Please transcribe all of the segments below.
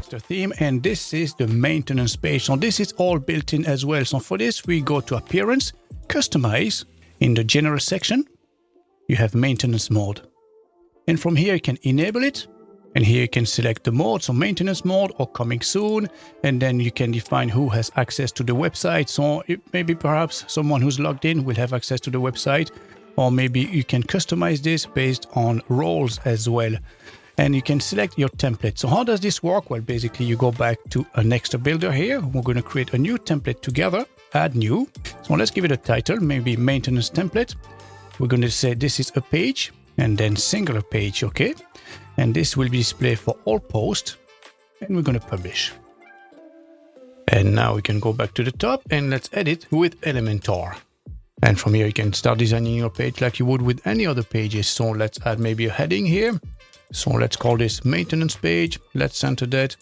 master theme, and this is the maintenance page. So this is all built in as well. So for this, we go to Appearance, Customize. In the General section, you have Maintenance Mode. And from here, you can enable it. And here you can select the mode, so maintenance mode or coming soon. And then you can define who has access to the website. So maybe perhaps someone who's logged in will have access to the website. Or maybe you can customize this based on roles as well. And you can select your template. So how does this work? Well, basically you go back to an extra builder here. We're going to create a new template together, add new. So let's give it a title, maybe maintenance template. We're going to say this is a page and then singular page, okay? And this will be displayed for all posts, and we're going to publish. And now we can go back to the top and let's edit with Elementor. And from here, you can start designing your page like you would with any other pages. So let's add maybe a heading here. So let's call this maintenance page. Let's center that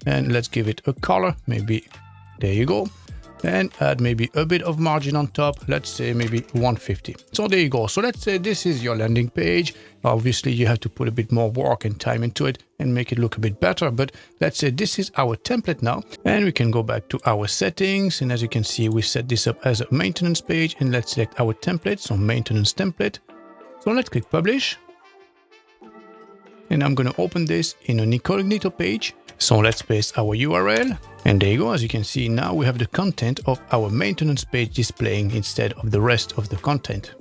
and let's give it a color. Maybe there you go. And add maybe a bit of margin on top. Let's say maybe 150. So there you go. So let's say this is your landing page. Obviously, you have to put a bit more work and time into it and make it look a bit better. But let's say this is our template now. And we can go back to our settings. And as you can see, we set this up as a maintenance page. And let's select our template. So maintenance template. So let's click publish. And I'm going to open this in an incognito page. So let's paste our URL. And there you go. As you can see, now we have the content of our maintenance page displaying instead of the rest of the content.